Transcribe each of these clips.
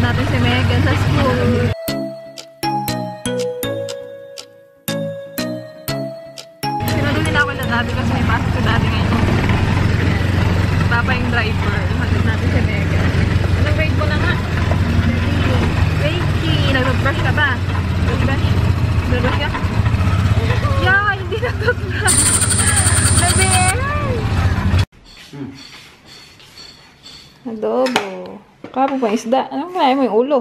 natin si Megan sa school. Sinalo nila ako na dati kasi may pasok si dati ngayon. Papa yung driver. Hatid natin si Megan. Anong grade mo na nga? Grade 3. Nag-brush ka ba? Nag-brush? Nag-brush ka? Yeah, hindi nag-brush. Adobo. Kahapon pa isda. Anong kinain mo yung ulo?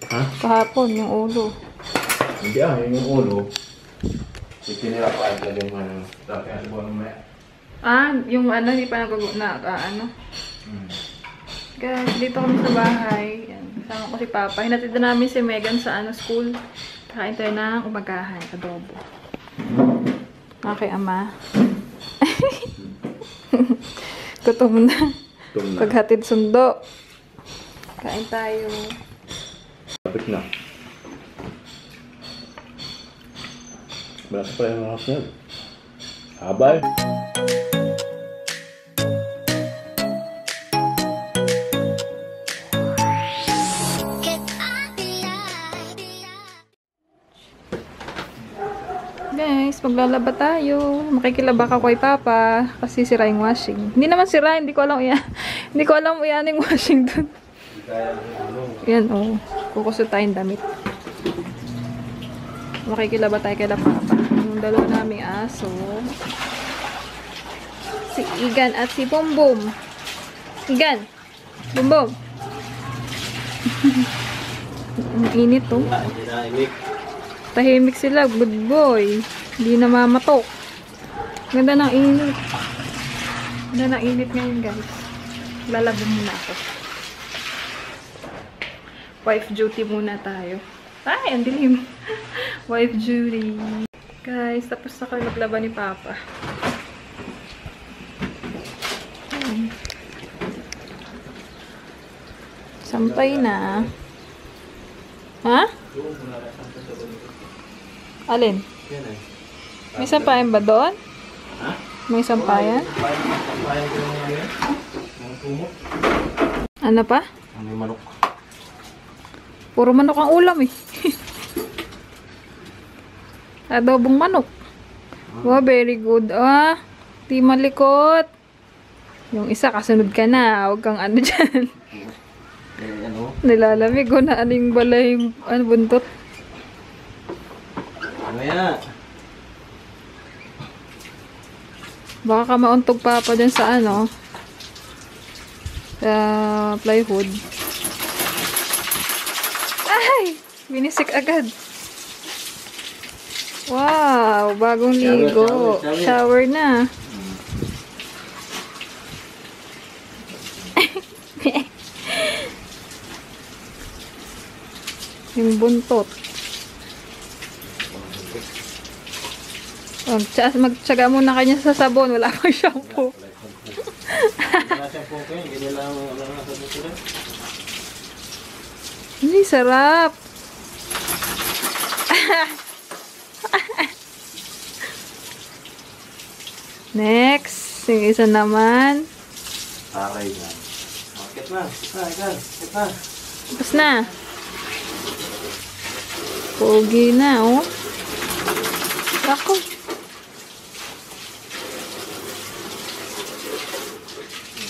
Ha? Kahapon yung ulo. Hindi yun yung ulo. Itinira pa agad yung ano. Tapos ano ba naman? Yung ano, hindi pa ano. Guys, dito kami sa bahay. Yan. Kasama ko si Papa. Hinatid na namin si Megan sa school. Kakain tayo ng umagahan. Adobo. Okay, Ama. Gutom na. Paghatid sundo. Kain tayo. Kapit na. Malaki pa yung house na. Habay. Guys, maglalaba tayo. Makikilaba ka kay Papa kasi sira yung washing. Hindi naman sira, hindi ko alam yan. Hindi ko alam yan yung washing dun. Yan, oh. Kukusot tayong damit. Makikilaba tayo kay Papa. Yung dalawa naming aso. Si Igan at si Bumbum. Igan! Bumbum! Ang init, oh. Tahimik sila, good boy. Hindi na mamatok. Ganda ng init. Ganda ng init ngayon, guys. Lalabo muna ako. Wife duty muna tayo. Ay, ang dilim. Wife duty. Guys, tapos na kami maglaba ni Papa. Sampay na. Ha? Alin? May sampayan ba doon? Ha? May sampayan? Ano pa? May manok. Puro manok ang ulam eh. Adobong manok. Wow, very good. Di malikot. Yung isa, kasunod ka na. Huwag kang ano dyan. Nilalamig ko na aning balay buntot. Mamaya. Baka ka mauntog Papa dyan sa sa plywood. Ay! Binisik agad. Wow! Bagong ligo. Shower na. Yung buntot. Magtsaga muna kanya sa sabon. Wala pang shampoo. Hindi, sarap. Next. Yung isa naman. Aray na. Bakit na? Bakit na? Tapos na. Pogi na, oh. Ako.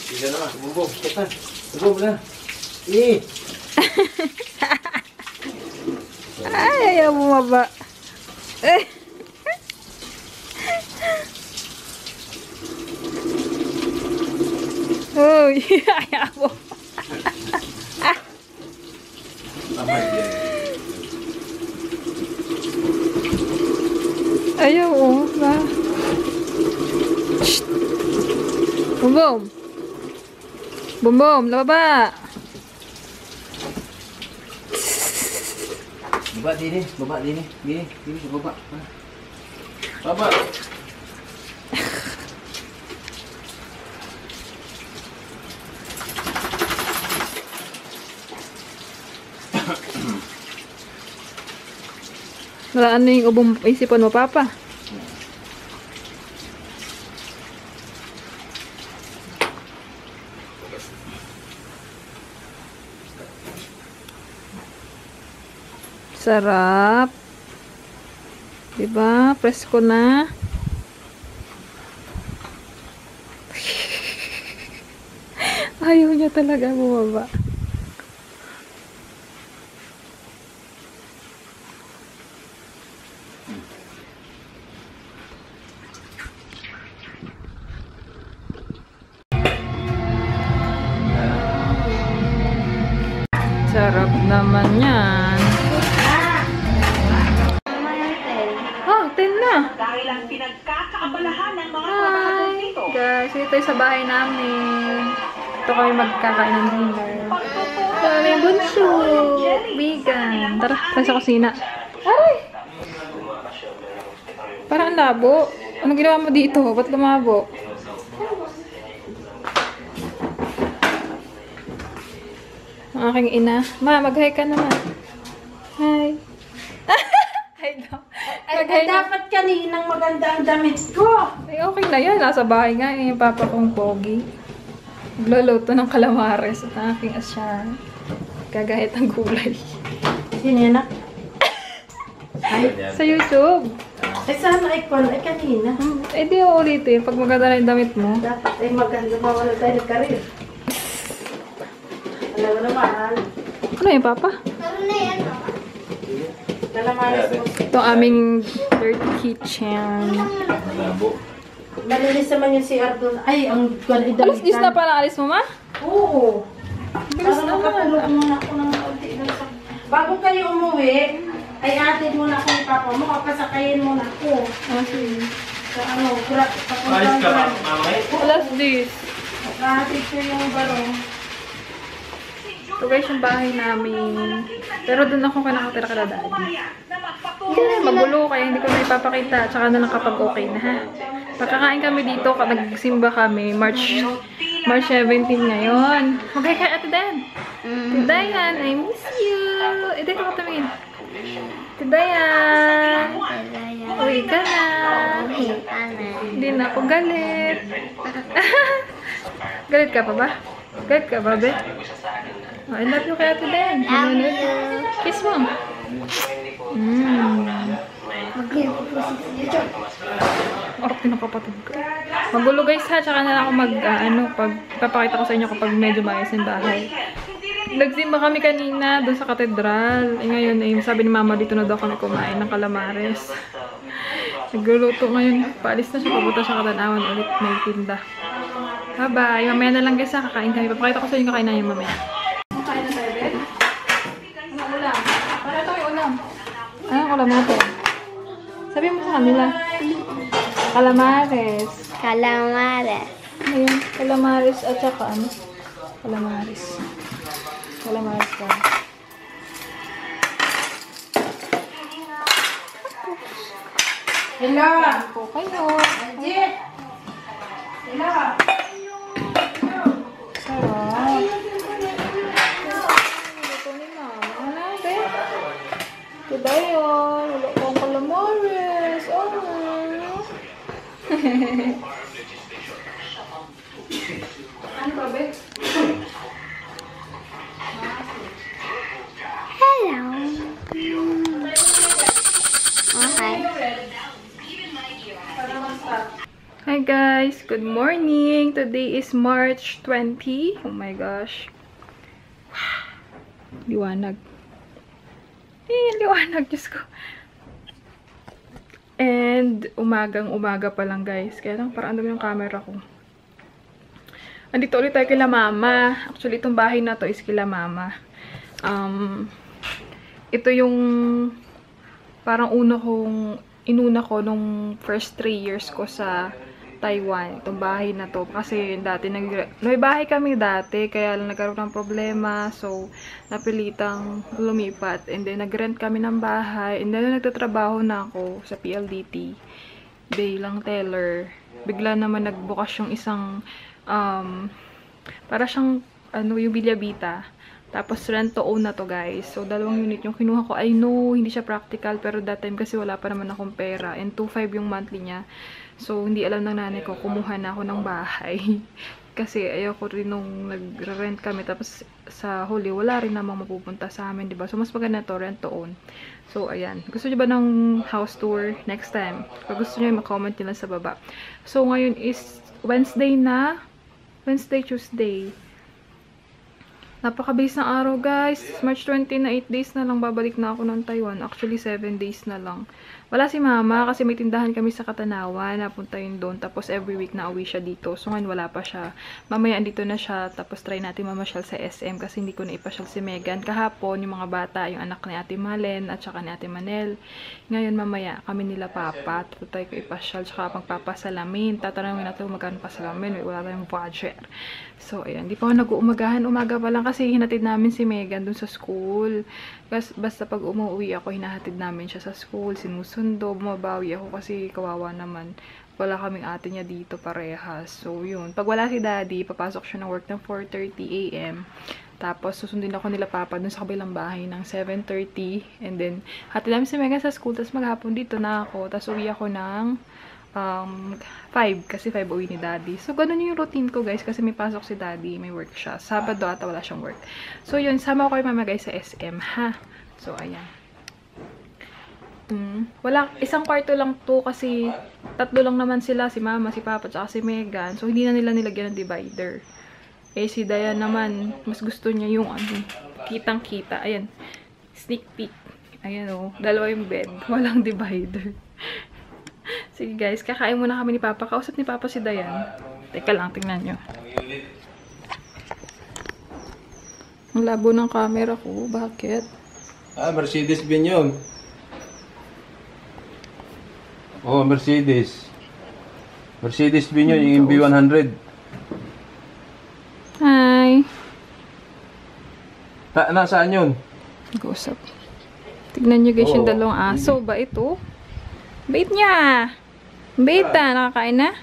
Sige na, bumbo. Kita. Bumbo na. Ay, ayaw bumaba. Uy, ayaw mo. Ayaw, oh. Bumbum. Bumbum, lababa. Baba din. Gini, baba. Baba. Wala ano yung ubong isipan mo, Papa? Sarap. Diba? Presko na. Ayaw niya talaga bumaba. Sarap naman yan. Oh, 10 na. Dahil ang pinagkakaabalahan ng mga Hi! dito. Guys, ito yung sa bahay namin. Ito kami magkakain ng dinner. Kami bunso. Vegan. Tara, tayo sa kusina. Aray! Parang ang labo. Ano ginawa mo dito? Ba't lumabo? Ang aking ina. Ma, mag-hi ka naman. Hi. Hi daw. Ay, dapat kaninang maganda ang damit ko. Ay, okay na yan. Nasa bahay nga yung papa kong pogi. Nagluluto ng calamares at ang aking asyar. Gagahit ang gulay. Sino yan na? Sa YouTube. Ay, sana ay kanina. Eh, di ako ulitin. Pag maganda na yung damit mo. Dapat ay maganda mawala tayo ng karir. Alam mo naman. Ano yung papa? Kalamares mo. Ito aming dirty kitchen. Labo. Malinis naman yung CR doon. Ay, ang kwan ay Alas 10 na pala alis mo, ma? Oo. Bilis Para naman. nakatulog muna ako ng kaunti. Bago kayo umuwi, ay atid muna ako ni papa mo. Kapasakayin muna ako. Ah, sige. Sa ano, grab. Alis ka ba, mamay? Alas 10. Nakatid ko yung barong. Ito guys yung bahay namin. Pero doon ako nakatira kala daddy. Hindi na, magulo kaya hindi ko na ipapakita. Tsaka na lang kapag okay na ha. Pagkakain kami dito, nagsimba kami, March 17 ngayon. Magay kay Ate Dan. Ate Dayan, I miss you. Eh, dito ka tumingin. Ate Dayan. Uwi ka na. Hindi na ako galit. Galit ka pa ba? Galit ka ba, be? Oh, I love you kay Ate Dan. Kiss mo. Orok din ang kapatid ko. Magulo guys ha, tsaka na lang ako papakita ko sa inyo kapag medyo maayos yung bahay. Nagsimba kami kanina doon sa katedral. Eh ngayon, sabi ni mama dito na daw kami kumain ng calamares. Nagluluto ngayon. Paalis na siya, papunta siya Katanawan ulit. May tinda. Bye-bye. Mamaya na lang guys ha, kakain kami. Papakita ko sa inyo kakain yung mamaya. Kakain na tayo, Ben? Anong ulam? Para ito yung ulam. Anong ulam natin? Sabi mo sa kanila. Calamares. Calamares. Ayun, calamares at saka ano? Calamares. Calamares ka. Hello! Po kayo. Ajit! Hello! Sarap. Ito ni mama. Ano, be? Ito dayon. Wala pang calamares. Oh. Ano ba, be? Hello. Okay. Hi guys, good morning. Today is March 20. Oh my gosh. Liwanag. Liwanag, Diyos ko. And umagang-umaga pa lang guys. Kaya lang parang andun yung camera ko. Andito ulit tayo kila mama. Actually, itong bahay na to is kila mama. Ito yung parang inuna ko nung first 3 years ko sa Taiwan. Itong bahay na to. Kasi dati, may bahay kami dati. Kaya lang nagkaroon ng problema. So, napilitang lumipat. And then, nag-rent kami ng bahay. And then, nagtatrabaho na ako sa PLDT. Bilang teller. Bigla naman nagbukas yung isang, para siyang, yung Bilyabita. Tapos, rent to own na to, guys. So, 2 unit yung kinuha ko. I know, hindi siya practical. Pero that time kasi wala pa naman akong pera. And 2.5 yung monthly niya. So, hindi alam ng nanay ko. Kumuha na ako ng bahay. kasi ayoko rin nung nag-rent kami tapos sa huli wala rin namang mapupunta sa amin, diba? So mas maganda to, rent to own. So ayan, gusto niyo ba ng house tour next time? Kung gusto niyo, ma-comment niyo lang sa baba. So ngayon is Wednesday, Tuesday. Napakabilis ng araw, guys. March 20 na, 8 days na lang babalik na ako ng Taiwan. Actually 7 days na lang. Wala si mama kasi may tindahan kami sa Katanawa. Napunta yun doon. Tapos every week na uwi siya dito. So ngayon wala pa siya. Mamaya andito na siya. Tapos try natin mamasyal sa SM kasi hindi ko na ipasyal si Megan. Kahapon yung mga bata, yung anak ni Ate Malen at saka ni Ate Manel. Ngayon mamaya kami nila papa. Tutay ko ipasyal tsaka pagpapasalamin. Tatanungin natin kung magkano pasalamin. Wala tayong budget. So ayan, di pa ako nag-uumagahan. Umaga pa lang kasi hinatid namin si Megan dun sa school. Basta pag umuwi ako, hinahatid namin siya sa school, sinusundo, bumabawi ako kasi kawawa naman. Wala kaming ate niya dito parehas. So, yun. Pag wala si daddy, papasok siya ng work ng 4:30 AM. Tapos, susundin ako nila papa dun sa kabilang bahay ng 7:30. And then, hatid namin si Megan sa school, tapos maghapon dito na ako. Tapos, uwi ako ng 5 kasi 5 uwi ni daddy. So, ganun yung routine ko, guys, kasi may pasok si daddy, may work siya. Sabado ata wala siyang work. So, yun, sama ko kay mama, guys, sa SM, ha? So, ayan. Wala, isang kwarto lang to kasi 3 lang naman sila, si mama, si papa, tsaka si Megan. So, hindi na nila nilagyan ng divider. Eh, si Dayan naman, mas gusto niya yung kitang-kita. Ayan, sneak peek. Ayan, oh, 2 yung bed. Walang divider. Sige guys, kakain muna kami ni Papa. Kausap ni Papa si Dayan. Teka lang, tingnan nyo. Ang labo ng camera ko. Bakit? Mercedes-Benz yun. Oh, Mercedes. Mercedes-Benz yun, yung MB100. Hi. Nasaan yun? Nag-usap. Tignan nyo guys yung 2 aso. Ba ito? Bait niya. Bait na. Nakakain na.